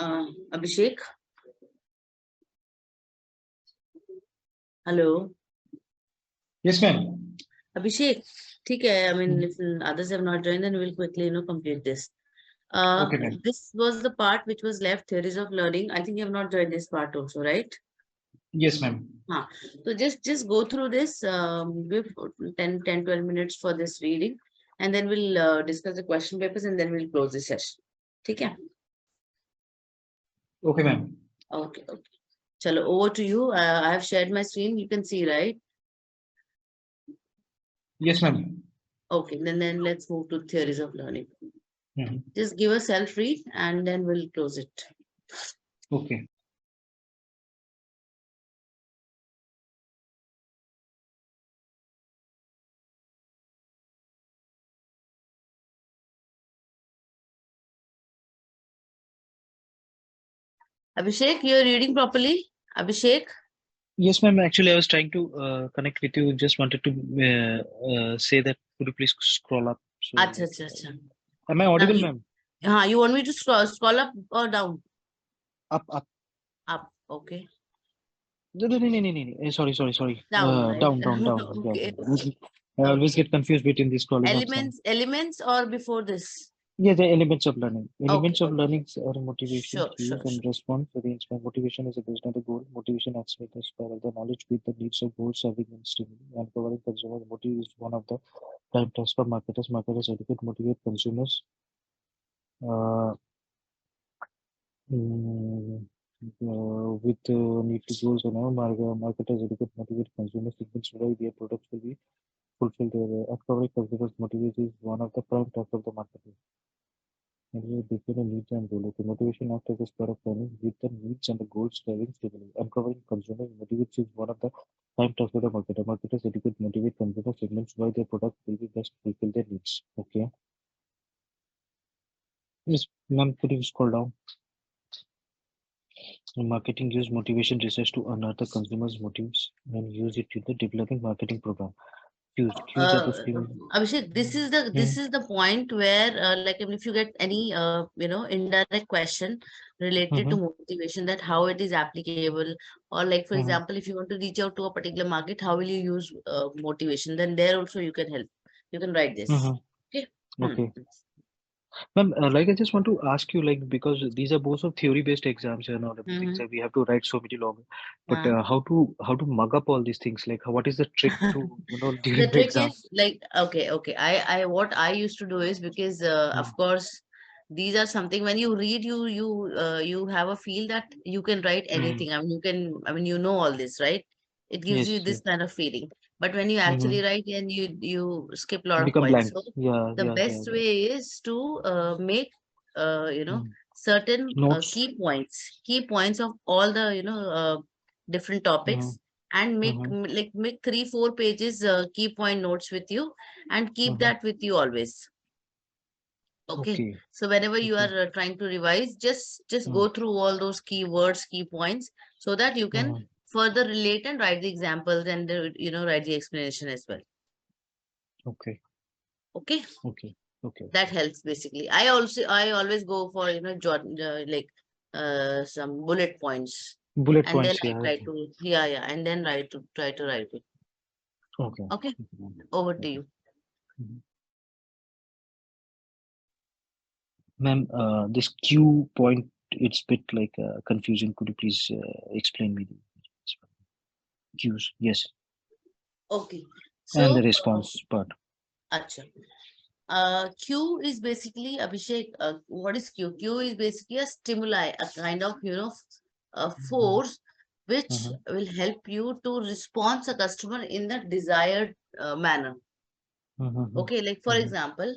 Abhishek. Hello. Yes, ma'am. Abhishek, okay. I mean, if others have not joined, then we'll quickly, complete this. Okay, ma'am. This was the part which was left, theories of learning. I think you have not joined this part also, right? Yes, ma'am. So just go through this, give 10-12 minutes for this reading, and then we'll discuss the question papers, and then we'll close the session. Okay? Okay, ma'am. Okay. Chalo, over to you. I have shared my screen. You can see, right? Yes, ma'am. Okay, then let's move to theories of learning. Mhm. Just give a self-read and then we'll close it. Okay. Abhishek, you're reading properly? Abhishek? Yes, ma'am. Actually, I was trying to connect with you. Just wanted to say that could you please scroll up? So, Acha, acha, acha. am I audible, ma'am? You want me to scroll up or down? Up, up. Up, okay. No, no, no, no, no, no. Sorry. Down, right? Down. Okay. I always get confused between these scrolling ups and. Elements or before this? Yeah, the elements of learning. Elements Okay. of learning are motivation, Sure. cues, and response. So the inspire motivation is based on the goal. Motivation acts with the spiral. The knowledge with the needs of goal serving and stimuli. And covering consumer motive is one of the prime tasks for marketers. Marketers educate, motivate consumers. Uh, mm, with need to goals and all, marketers educate, motivate consumers. Segments why their products will be fulfilled. Uncovering consumers motivation is one of the prime tasks of the marketer. Between the needs and goal. Okay, motivation acts as a spur of learning with the needs and the goals driving stimuli. Uncovering consumer motivates is one of the prime tasks of the marketer. Marketers educate, motivate consumer segments why their product will be best fulfill their needs. Okay. Yes, ma'am, could you scroll down? Marketing use motivation research to unearth the consumer's motives and use it in the developing marketing program. Cues are the stimuli. Abhishek, this is the point where, like, if you get any, indirect question related to motivation, that how it is applicable, or like, for example, if you want to reach out to a particular market, how will you use motivation? Then there also you can help. You can write this. Okay. Okay. Ma'am, like I just want to ask you, like, because these are both of theory-based exams and all everything, so we have to write so many long. But how to mug up all these things? Like, what is the trick to The during the trick exam? is like, okay. I what I used to do is, because of course these are something when you read, you have a feel that you can write anything. I mean you know all this, right? It gives you Yes, this kind of feeling. But when you actually write, and you skip a lot of become points. blank. So Yeah, the best yeah. way is to make certain Notes. key points of all the different topics, and make 3-4 pages key point notes with you, and keep that with you always. Okay, Okay. so whenever you are trying to revise, just go through all those keywords, key points, so that you can further relate and write the examples, and write the explanation as well. Okay. Okay. Okay. That helps basically. I always go for like some bullet points, Bullet and then points. I Yeah. try to and then try to write it. Okay. Okay, over to you. Ma'am, this Q point, it's bit like confusing. Could you please explain me the Qs? Yes. Okay, And the so response part. acha. Q is basically, Abhishek, what is Q? Q is basically a stimuli, a kind of, a force which will help you to respond a customer in the desired manner. Okay, like for example,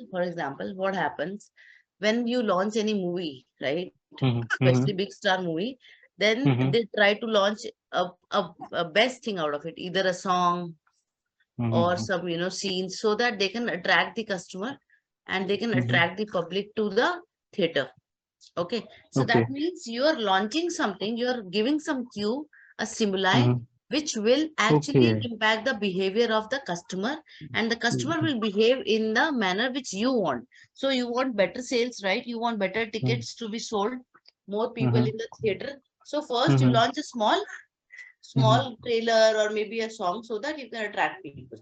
what happens when you launch any movie, right? Especially big star movie, then they try to launch a best thing out of it, either a song or some scenes, so that they can attract the customer and they can attract the public to the theater. Okay, so that means you are launching something, you are giving some cue, a stimuli, which will actually impact the behavior of the customer, and the customer will behave in the manner which you want. So you want better sales, right? You want better tickets to be sold. more people in the theater. So first you Mm-hmm. launch a Mm-hmm. small trailer or maybe a song so that you can attract people.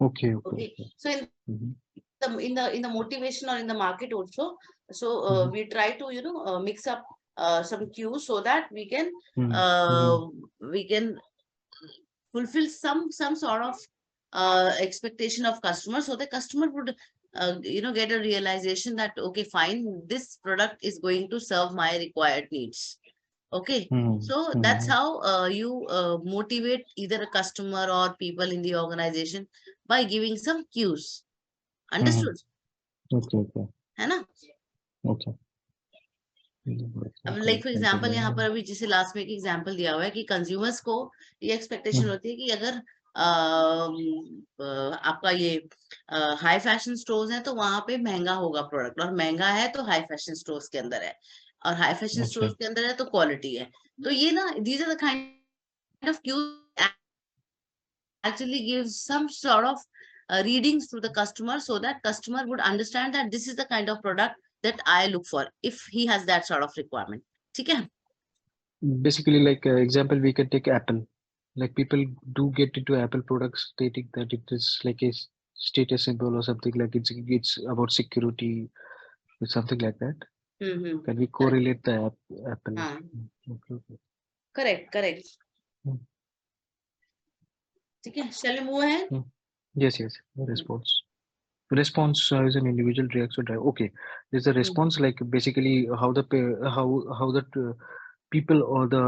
Okay, okay, Okay. okay. So Mm-hmm. in the motivation or in the market also, so Mm-hmm. we try to mix up some cues so that Mm-hmm. we can fulfill some sort of expectation of customer, so the customer would get a realization that okay, fine, this product is going to serve my required needs. Okay, so that's Mm-hmm. how you motivate either a customer or people in the organization by giving some cues. Mm-hmm. Understood? Okay, okay, है ना? okay. अब like Correct, for example यहाँ consumer. पर अभी जैसे last में एक example दिया हुआ है कि कंज्यूमर्स को ये एक्सपेक्टेशन Mm-hmm. होती है कि अगर आपका ये हाई फैशन स्टोर्स है तो वहां पे महंगा होगा प्रोडक्ट, और महंगा है तो हाई फैशन स्टोर्स के अंदर है, और हाई फैशन स्टोर्स Okay. के अंदर है तो क्वालिटी है। तो ये ना, these are the kind of cues actually gives some sort of readings to the customer so that customer would understand that this is the kind of product that I look for if he has that sort of requirement. ठीक है? Basically, like example, we can take Apple. Like people do get into Apple products, stating that it is like a status symbol or something, like it's about security or something like that. Can we Correct. correlate the Apple? हाँ, Okay, okay. correct. Hmm. ठीक है, shall we move ahead? Hmm. Yes, yes. Response. Response is an individual reaction drive. Okay, there's a hmm, response like basically how the how the people or the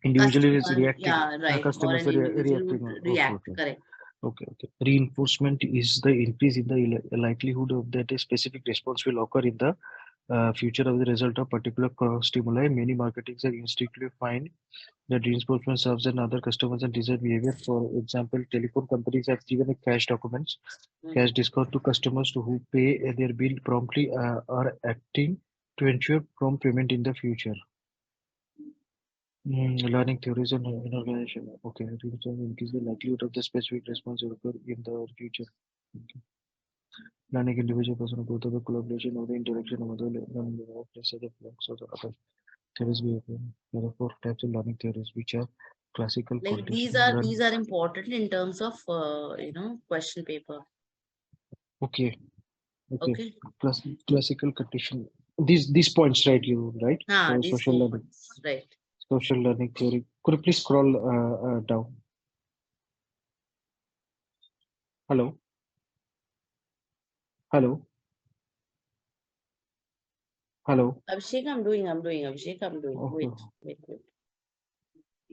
individual is customer, reacting. yeah, right, or Customers an are individual reacting. would Okay, react. okay. Correct. Okay, okay. Reinforcement is the increase in the likelihood of that a specific response will occur in the future as a result of particular stimuli. Many marketings are instinctively find that reinforcement serves and other customers and desired behavior. For example, telephone companies have given a cash documents, cash discount to customers to who pay their bill promptly are acting to ensure prompt payment in the future. Learning theories and in organization. Okay, reason increase the likelihood of the specific response will occur in the future. Okay. Learning individual personal growth of the collaboration or the interaction of other learning place of the blocks or the other theories we have. There are four types of learning theories which are classical Like conditioning these learning. are important in terms of question paper. Okay, okay. Okay. Plus classical condition. These points, right? You right? हाँ, So these social 4 learning, points, right. social learning theory. Could you please scroll down? Hello, hello, hello. Abhishek, I'm doing. Abhishek, I'm doing. Okay. Wait.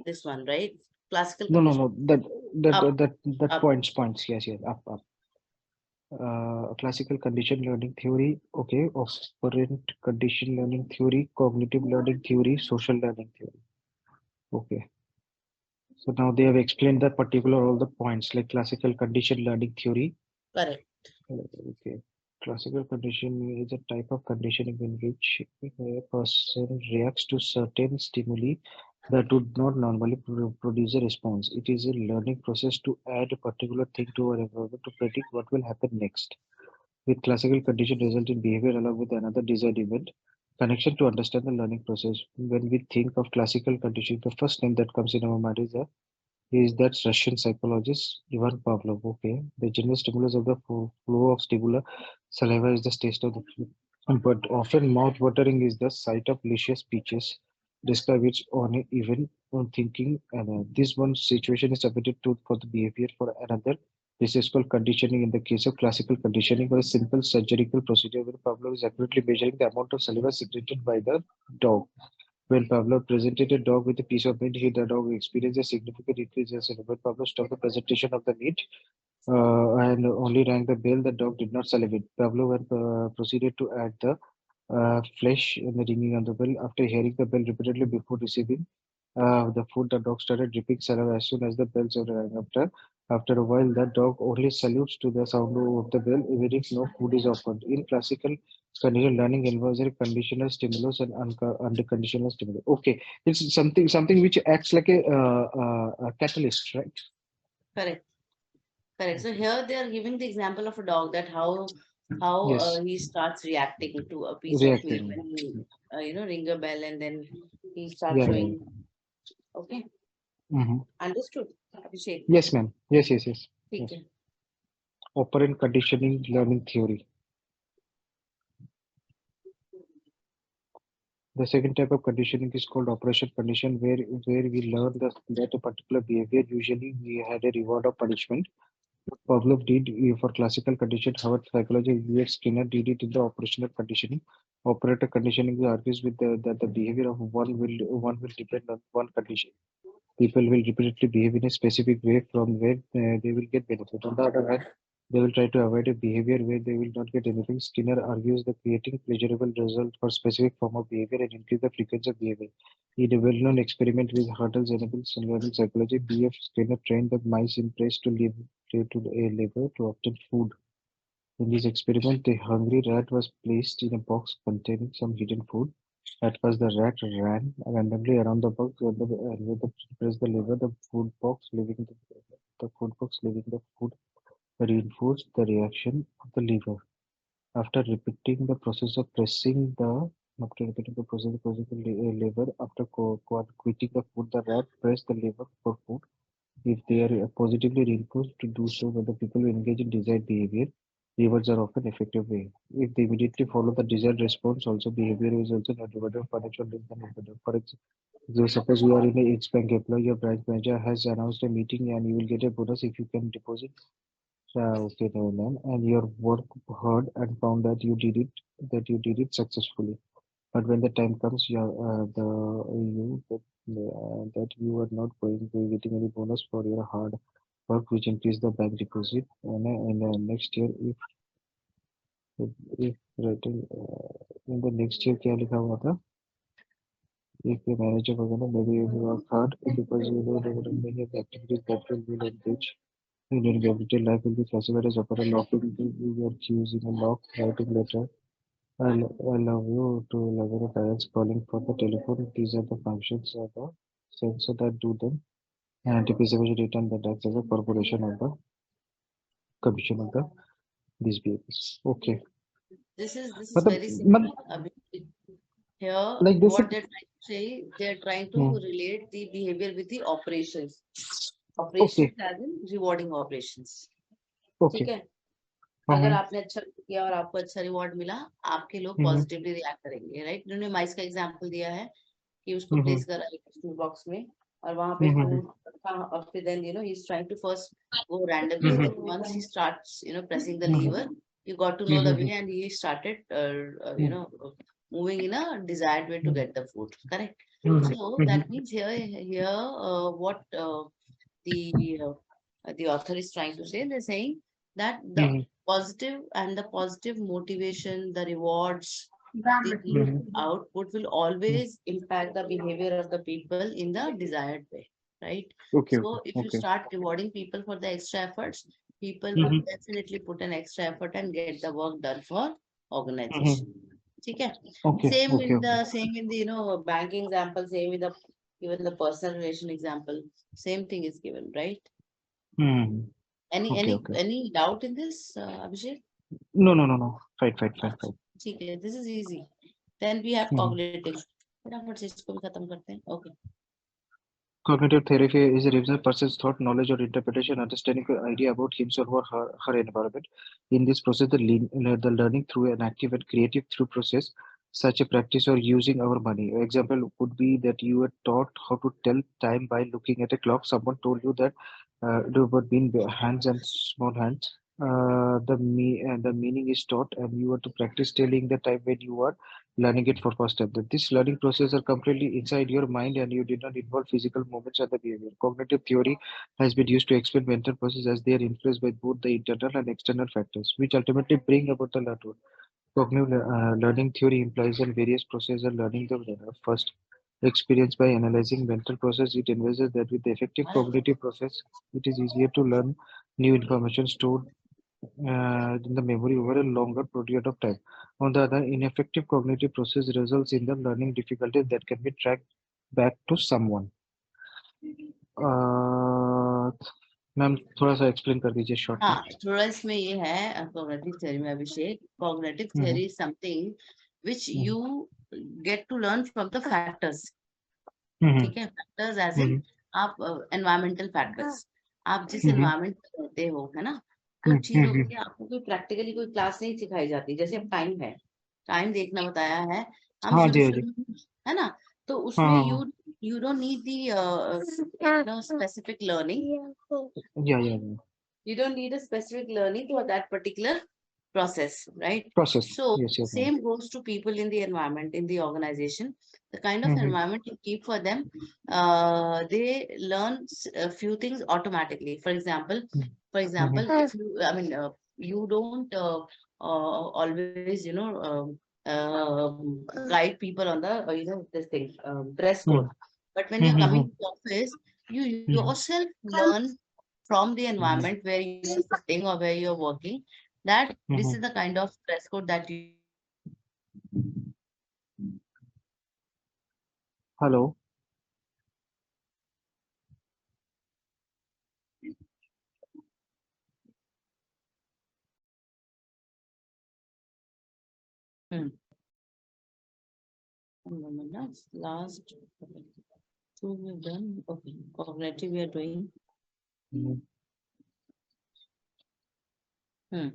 This one, right? Classical No, no, condition. no. That that Up, that that, that up. points. Yes, yes. Up. Classical condition learning theory. Okay. Operant condition learning theory, cognitive learning theory, social learning theory. Okay. So now they have explained the particular all the points like classical condition learning theory. Correct. Okay. Classical conditioning is a type of conditioning in which a person reacts to certain stimuli that would not normally produce a response. It is a learning process to add a particular thing to our environment to predict what will happen next. With classical condition result in behavior along with another desired event. Connection to understand the learning process. When we think of classical conditioning, the first name that comes in our mind is that Russian psychologist Ivan Pavlov. Okay, the general stimulus of the flow of stimuli, saliva is the taste of the food, but often mouth-watering is the sight of delicious peaches. Describe it on even on thinking, and this one situation is submitted to for the behavior for another. This is called conditioning. In the case of classical conditioning, or a simple surgical procedure where Pavlov is accurately measuring the amount of saliva secreted by the dog. When Pavlov presented a dog with a piece of meat, the dog experienced a significant increase in saliva. When Pavlov stopped the presentation of the meat and only rang the bell, the dog did not salivate. Pavlov proceeded to add the flesh and the ringing of the bell. After hearing the bell repeatedly before receiving the food, the dog started dripping saliva as soon as the bells rang. After a while, the dog only salutes to the sound of the bell, even if no food is offered. In classical conditional learning involves a conditional stimulus and unconditional stimulus. Okay, it's something which acts like a catalyst, right? Correct. Correct. So Okay. here they are giving the example of a dog, that how how Yes. he starts reacting to a piece of meat Reacting. when you ring a bell and then he starts Yeah, yeah. showing. Okay, Mm-hmm. understood, Abhishek. Yes, ma'am. Yes, yes, yes. ठीक Yes. है. Operant conditioning learning theory. The second type of conditioning is called operation condition, where we learn that a particular behavior, usually we had a reward or punishment. Pavlov did for classical condition, however, psychology Elliot Skinner did it in the operational conditioning. Operator conditioning argues with that the behavior of one will depend on one condition. People will repeatedly behave in a specific way from where they will get benefit. On the other hand, they will try to avoid a behavior where they will not get anything. Skinner argues that creating pleasurable result for specific form of behavior and increase the frequency of behavior. In a well-known experiment with hurdles enables learning psychology, B.F. Skinner trained the mice in place to live to a lever to obtain food. In this experiment, the hungry rat was placed in a box containing some hidden food. At first, the rat ran randomly around the box, when the press the lever, the food box leaving the food reinforced the reaction of the lever. After repeating the process of pressing the pressing the lever, after quitting the food, the rat pressed the lever for food. If they are positively reinforced to do so when the people who engage in desired behavior, rewards are often effective way. If they immediately follow the desired response, also behavior is also not rewarded financial link than rewarded. For example, suppose you are in a H bank employee, your branch manager has announced a meeting and you will get a bonus if you can deposit. Okay, no, ma'am. And your work heard and found that you did it successfully. But when the time comes, that you are not going to be getting any bonus for your hard work, which increase the bank deposit. And next year, if writing in the next year, क्या लिखा हुआ था? If your manager was gonna maybe you work hard because you know there are many of the activities that will be engaged. In your everyday life will be classified as upper locking your cues in a lock, writing letter. Allow you to level the parents calling for the telephone. These are the functions of the sensor that do them. And TPCB return that acts as a corporation of the commission of the these behaviors. Okay. This is मतलब very simple. मतलब Abhishek. Here, like this. what they're trying to say, they're trying to Hmm. relate the behavior with the operations. Operations Okay. as in rewarding operations. ठीक Okay. है. अगर Uh-huh. आपने अच्छा किया और आपको अच्छा रिवॉर्ड मिला, आपके लोग Mm-hmm. पॉजिटिवली रिएक्ट करेंगे, राइट. उन्होंने माइस का एग्जांपल दिया है कि उसको Mm-hmm. प्लेस करा एक फूड बॉक्स में और वहां पे Mm-hmm. फूड था. और फिर then he is trying to first go randomly, Mm-hmm. then once he starts pressing the lever, Mm-hmm. you got to know the way, Mm-hmm. and he started moving in a desired way to get the food, correct. So that Mm-hmm. means here what the author is trying to say, they're saying that the Mm-hmm. positive and the positive motivation, the rewards, the good Mm-hmm. output will always impact the behavior of the people in the desired way, right? Okay. So Okay. if you Okay. start rewarding people for the extra efforts, people would Mm-hmm. definitely put an extra effort and get the work done for organization. Mm-hmm. ठीक है. Okay. Same Okay. in the Okay. same in the banking example, same with the even the personal relation example, same thing is given, right? Mm-hmm. Any Okay. any Okay. any doubt in this, Abhishek? No. No. No. No. Fine. Fine. Fine. Fine. ठीक है, this is easy. Then we have Mm-hmm. cognitive. फटाफट से इसको भी खत्म करते हैं. Okay. Cognitive therapy is a reason person's thought, knowledge, or interpretation, understanding an idea about himself or her environment. In this process, the learning through an active and creative through process, such a practice or using our money. Example would be that you were taught how to tell time by looking at a clock. Someone told you that do what mean hands and small hands. The meaning is taught, and you are to practice telling the time when you are learning it for first time. That this learning process are completely inside your mind and you did not involve physical movements or the behavior. Cognitive theory has been used to explain mental processes as they are influenced by both the internal and external factors, which ultimately bring about the learning. Cognitive learning theory implies that various processes are learning the first experience by analyzing mental process. It envisages that with the effective cognitive process, it is easier to learn new information stored in the memory over a longer period of time. On the other, ineffective cognitive process results in the learning difficulties that can be tracked back to someone. Uh, ma'am थोड़ा सा explain कर दीजिए short में. हाँ, थोड़ा इसमें ये है कॉग्निटिव थ्योरी में Abhishek. Cognitive hmm theory is something which hmm you get to learn from the factors. Hmm ठीक है, फैक्टर्स एज इन हम्म आप एनवायरमेंटल फैक्टर्स. आप जिस हम्म एनवायरमेंट में रहते हो, है ना, हम्म कुछ चीजों हम्म के लिए आपको कोई प्रैक्टिकली कोई क्लास नहीं सिखाई जाती. जैसे अब टाइम है, टाइम देखना बताया है, हम हाँ जी, शुरू हाँ जी. शुरू में, है ना, तो हाँ उसमें हाँ हाँ. You don't need the specific learning. या You don't need a specific learning for that particular process, right? Process. So yes yes ma'am. same goes to people in the environment, in the organization. The kind of hmm environment you keep for them, they learn a few things automatically. Hmm If you, I mean, you don't always, guide people on the, this thing, dress code. Hmm But when you're hmm coming to office, you hmm yourself learn from the hmm environment where you're sitting or where you're working, that this hmm. is the kind of dress code that you. Hello. Hmm. One moment, last two we've done. Okay, cognitive we are doing. Hmm.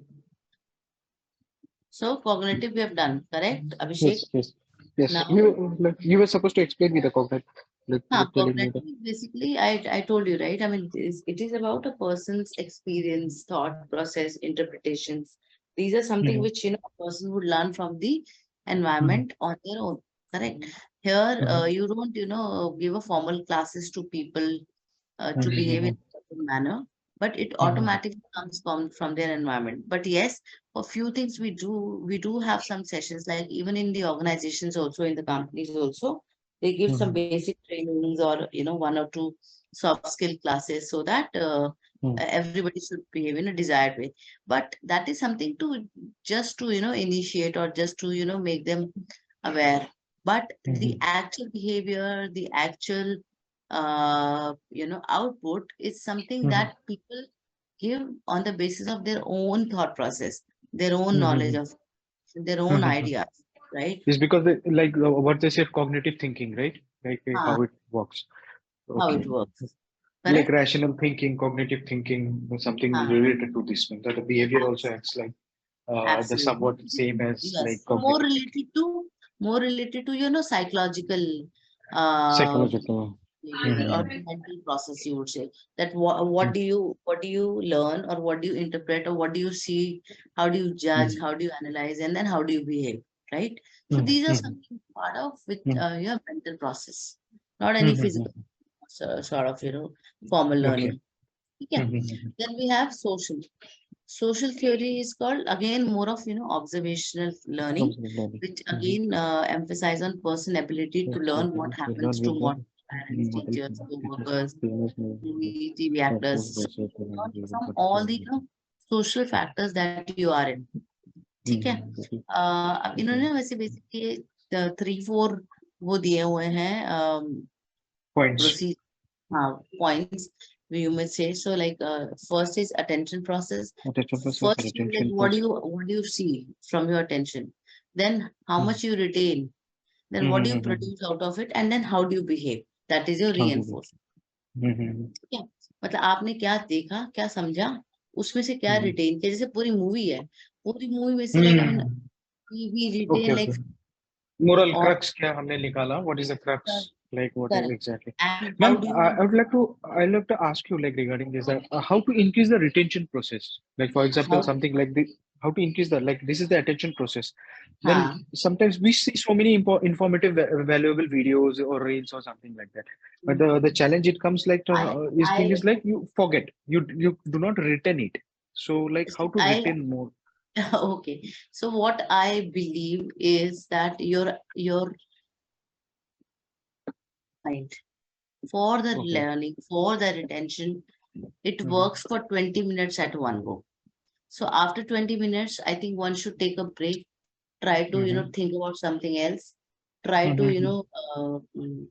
So cognitive we have done, correct, Abhishek? Yes, yes, yes. Now, You were supposed to explain me the cognitive, like you huh, were telling me cognitive that. basically, I told you, right? I mean, it is about a person's experience, thought process, interpretations. These are something Mm-hmm. which a person would learn from the Mm-hmm. environment on their own. Correct. Here, Mm-hmm. you don't, give a formal classes to people to behave in Mm-hmm. a certain manner, but it Mm-hmm. automatically comes from their environment. But yes, for few things we do have some sessions, like even in the organizations also, in the companies also, they give some Mm-hmm. basic trainings or one or two soft skill classes so that everybody should behave in a desired way. But that is something to just to initiate, or just to make them aware. But the Mm-hmm. actual behavior, the actual output is something Mm-hmm. that people give on the basis of their own thought process, their own knowledge Mm-hmm. of their own Mm-hmm. ideas, right? It's because they, like what they say, cognitive thinking, right? Like how Ah, it works. how Okay. it works, Like correct? rational thinking, cognitive thinking, something Ah, related to this one. That the behavior also abs- acts like the absolutely. somewhat same as like Yes, cognitive thinking. more related to psychological uh Psychological. behavior or Mm-hmm. mental process, you would say. That what do you learn, or what do you interpret, or what do you see, how do you judge, Mm-hmm. how do you analyze, and then how do you behave, right? So these are Mm-hmm. something part of with Mm-hmm. your mental process, not any physical Mm-hmm. sort of formal Okay. learning. Okay. Mm-hmm. Then we have social theory is called again more of observational learning, Observation learning. which Mm-hmm. again emphasize on person ability to Yes, yes, learn what yes. We learn happens to with the model parents, model teachers, teachers, co-workers, trainers, TV actors. So professors, you learn even from all the particularly. social factors that you are in. ठीक है. Okay. अब Okay. इन्होंने वैसे basically 3-4 वो दिए हुए हैं Points. Procedure. Points you may say. So like first is attention process. Attention process, First, like retention what do process. you see from your attention? Then how Mm-hmm. much you retain? Then what do you Mm-hmm. produce out of it? And then how do you behave? That is your How do you? reinforcement. Mm-hmm. ठीक है. मतलब आपने क्या देखा, क्या समझा, उसमें से क्या Mm-hmm. रिटेन किया. जैसे पूरी मूवी है, पूरी मूवी में से like I mean Mm-hmm. We Okay, written okay. Like Moral और crux क्या हमने निकाला? What is the crux? Like what is correct. exactly? And how Ma'am, do I, you. I would like to I'd like to ask you like regarding this that how to increase the retention process. Like for example, how. something like this, how to increase that. Like this is the attention process. Then हाँ. sometimes we see so many informative, valuable videos or reels or something like that. But the challenge it comes like to, I is thing is I like you forget. You do not retain it. So like how see, to I retain more? okay. So what I believe is that your mind for the Okay. learning, for the retention, it Mm-hmm. works for 20 minutes at one go. So after 20 minutes, I think one should take a break, try to, Mm-hmm. think about something else, try to, Mm-hmm.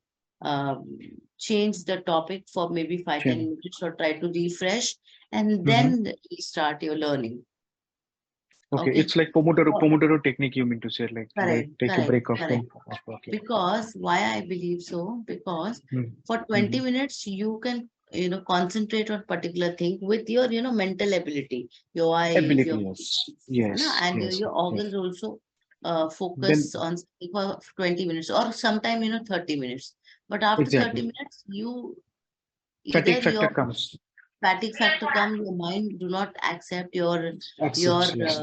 change the topic for maybe 5-10 minutes or try to refresh, and Mm-hmm. then start your learning. Okay, Okay. it's like Pomodoro technique. You mean to say like Correct, take a correct, break of correct. 10. Okay. Because why I believe so? Because for Mm-hmm. 20 minutes you can, concentrate on particular thing with your, mental ability, your eyes, Ability, your yes, and yes, your yes. organs also Then focus on something for 20 minutes or sometime, 30 minutes. But after 30 exactly, minutes, you either fatigue factor your comes. fatigue factor comes, your mind do not accept your Accepts, yes,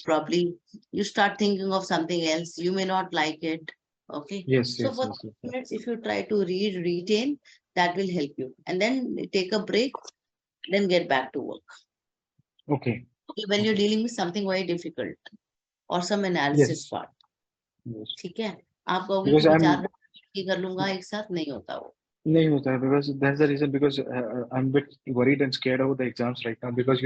probably you start thinking of something else, you may not like it. Okay, yes, so yes, for yes, yes, yes. minutes if you try to retain, that will help you, and then take a break, then get back to work. Okay, Okay, when you're okay, dealing with something very difficult or some analysis yes, part, yes. ठीक है, आप कहोगे Because कि वो I'm 4 घंटे कर लूंगा एक साथ, नहीं होता वो. नहीं होता है because that's the reason because I'm a bit worried and scared about the exams right now because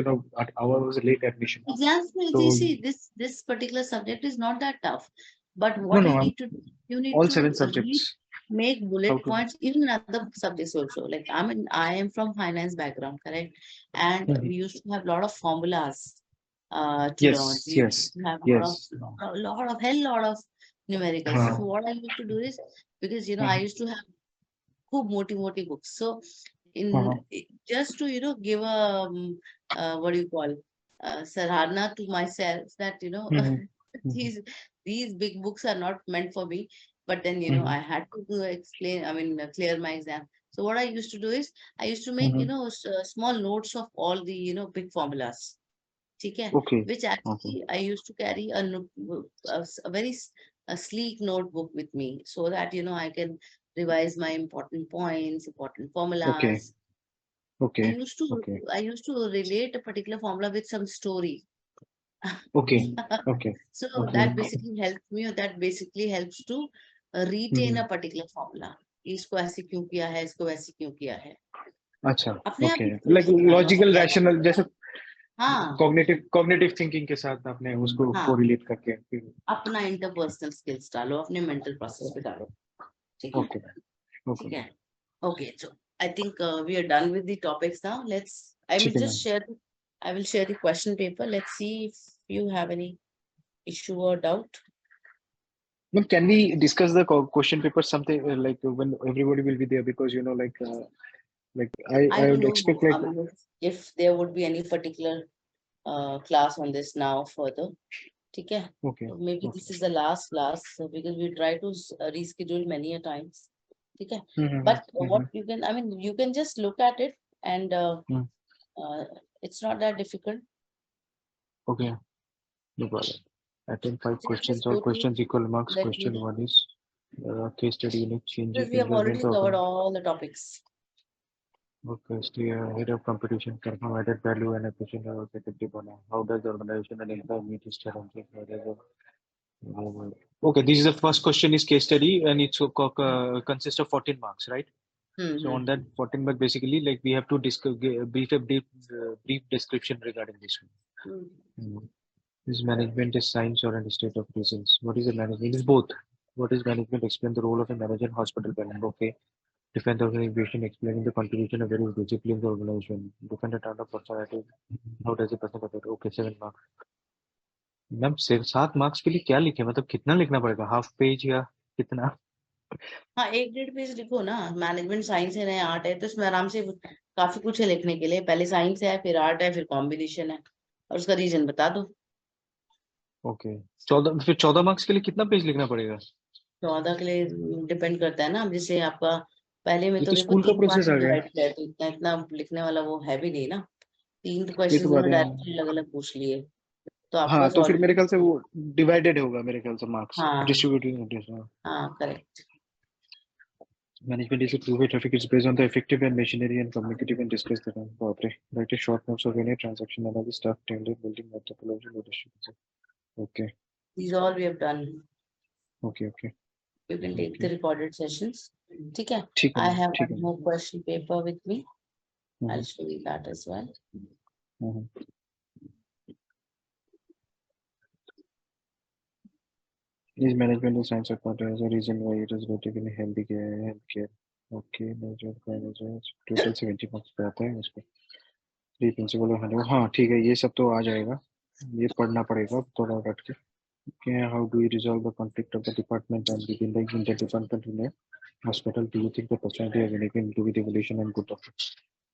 our was a late admission. Exams, So you see, this particular subject is not that tough. But no, what no, you I'm need to do, you need all to seven really subjects. make How bullet to? points, even in other subjects also. Like I am from finance background, correct? And Mhm. we used to have a lot of formulas to learn. Yes, We yes, used to have yes. hell lot of numericals. Uh, So what I used to do is, because I mhm. used to have खूब मोटी books. So in Uh-huh. just to give a what do you call sarhana to myself that Mhm. Mhm. these these big books are not meant for me. But then Mhm. I had to explain. I mean clear my exam. So what I used to do is I used to make Mhm. small notes of all the big formulas. ठीक है, Okay. which Okay. actually I used to carry a very a sleek notebook with me so that I can revise my important points, important Okay. formulas. I Okay. used to Okay. I used to relate a particular formula with some story. Okay. Okay. So Okay. that basically helps me, or that basically helps to retain Mhm. a particular formula. इसको ऐसे क्यों किया है, इसको वैसे क्यों किया है, अच्छा. अपने आप Okay. ही Like सोच के करना होता logical, है ऐसा. rational, जैसे हाँ, cognitive thinking के साथ आपने उसको हाँ, correlate करके. अपना इंटरपर्सनल स्किल्स डालो, अपने मेंटल प्रोसेस पे डालो. ठीक है, Okay. ठीक Okay. है. Okay, so I think we are done with the topics now. I will ठीक है just ma'am. I will share the question paper. Let's see if you have any issue or doubt. Ma'am, can we discuss the question paper something like when everybody will be there because like I I don't would know expect like if there would be any particular class on this now further. Okay. okay, So maybe okay. this is the last class, so because we try to reschedule many a times. Okay. Mm-hmm, But what mm-hmm, you can, I mean, you can just look at it, and mm. uh, it's not that difficult. Okay, no problem. Attempt five Just questions or go through, questions equal marks. let me Question know. one is case study unit changes Because we have environment already of covered all the topics. okay, stay ahead of competition, confirm added value and efficient effective bonus. How does the organization and employer meet its challenges? Okay, this is the first question is case study and it's consists of 14 marks, right? So on that Mm-hmm. 14 mark, basically, like we have to discuss, brief description regarding this one. Mm. Is management is science or a state of reasons? What is the management? It's both. What is management? Explain the role of a manager in hospital planning. Okay. Defend the organization, explaining the contribution of various disciplines of organization. Defend the turn of personality. How does a person affect? Okay, 7 marks. Ma'am सिर्फ 7 marks के लिए क्या लिखे मतलब कितना लिखना पड़ेगा half page या कितना हाँ, 1-1.5 पेज लिखो ना. मैनेजमेंट साइंस है ना, आर्ट है, तो इसमें आराम से काफी कुछ है लिखने के लिए. पहले साइंस है, फिर आर्ट है, फिर कॉम्बिनेशन है, और उसका रीजन बता दो. ओके 14 के लिए कितना पेज लिखना पड़ेगा 14 के लिए डिपेंड करता है ना. अब जैसे आपका पहले में ये तो तो देखो स्कूल का 3 पार्ट प्रोसेस आ में गया डिवाइड किया है, तो इतना इतना लिखने वाला वो है भी नहीं ना. 3 ये तो क्वेश्चन बात में है डायरेक्टली अलग अलग पूछ लिए, तो आपके हाँ पास तो फिर मेरे ऑलरेडी. ख्याल से वो डिवाइडेड होगा मेरे ख्याल से मार्क्स हाँ, डिस्ट्रीब्यूटेड हाँ, correct. management is a prove traffic is based on the effective and machinery and communicative and discuss the write a short notes of any transaction analysis staff tender building methodology leadership okay These all we have done. okay okay You can take the okay recorded sessions. ठीक है. ठीक है I ma'am have ठीक one है more question paper with me. I'll hmm, show you that as well. Is management of science of part as a reason why it is relatively healthcare. Okay, major total 70 marks पे आता है इसको. Three principle of हाँ ठीक है, ये सब तो आ जाएगा. ये पढ़ना पड़ेगा थोड़ा रट के. Okay, how do we resolve the conflict of the department and within the interdepartment in a hospital? Do you think the personality has anything to do with evolution and good doctor?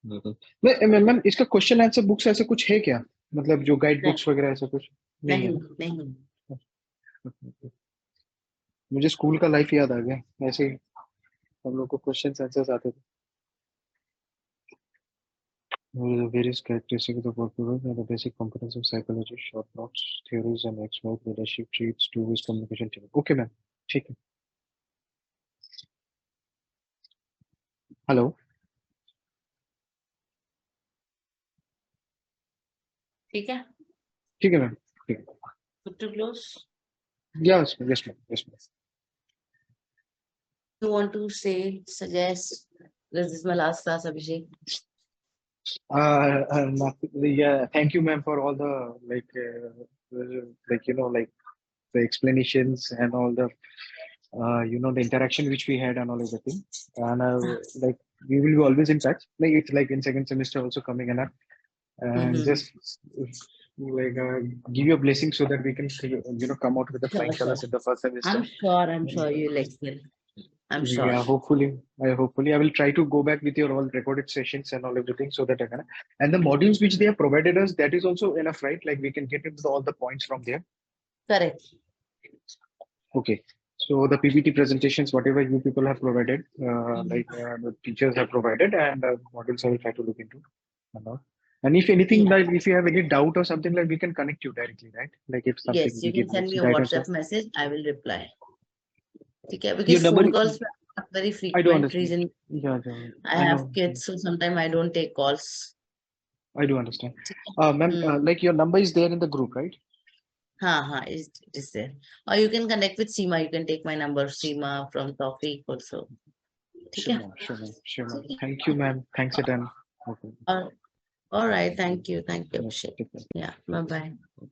Ma'am इसका question answer books ऐसे कुछ है क्या, मतलब जो guide नहीं books वगैरह ऐसा कुछ नहीं है नहीं ना? नहीं. मुझे स्कूल का लाइफ याद आ गया, ऐसे ही हम लोग को क्वेश्चन आंसर्स आते थे. The various characteristics of the workload and the basic competence of psychology, short notes, theories and expert leadership traits, two-way communication team. Okay, ma'am. ठीक है. हेलो. ठीक है. ठीक है मैम. ठीक है. Good to close. Yes, yes, ma'am. Yes, ma'am. You want to say, suggest? This is my last class, Abhishek. Yeah, thank you, ma'am, for all the like like the explanations and all the the interaction which we had and all everything. And like we will be always in touch. Like it's like in second semester also coming in, and Mm-hmm. just like give your blessing so that we can come out with the flying Sure, sure. colors in the first semester. I'm sure you'll excel. I'm sure. Yeah, hopefully I will try to go back with your all recorded sessions and all everything so that I can. And the modules which they have provided us, that is also enough, right? Like we can get into all the points from there. Correct. Okay. So the PPT presentations, whatever you people have provided, the teachers have provided, and modules I will try to look into. And all. And if anything, Yeah. like if you have any doubt or something, like we can connect you directly, right? Like if something Yes, we you give can send me a guidance. WhatsApp message. I will reply. Okay, Your because number, phone calls are not very I do frequent. understand. Reason Yeah, I I have know. kids, so sometimes I don't take calls. I do understand. Okay. Ma'am, like your number is there in the group, right? It is there. Or you can connect with Seema. You can take my number, Seema from Tawfiq also. Sure, Okay. ma'am. Sure, ma'am. Sure, ma'am. Thank you, ma'am. Thanks again. Okay. All right. Thank you. Thank you, Yeah, Abhishek. take care. Yeah. Bye bye.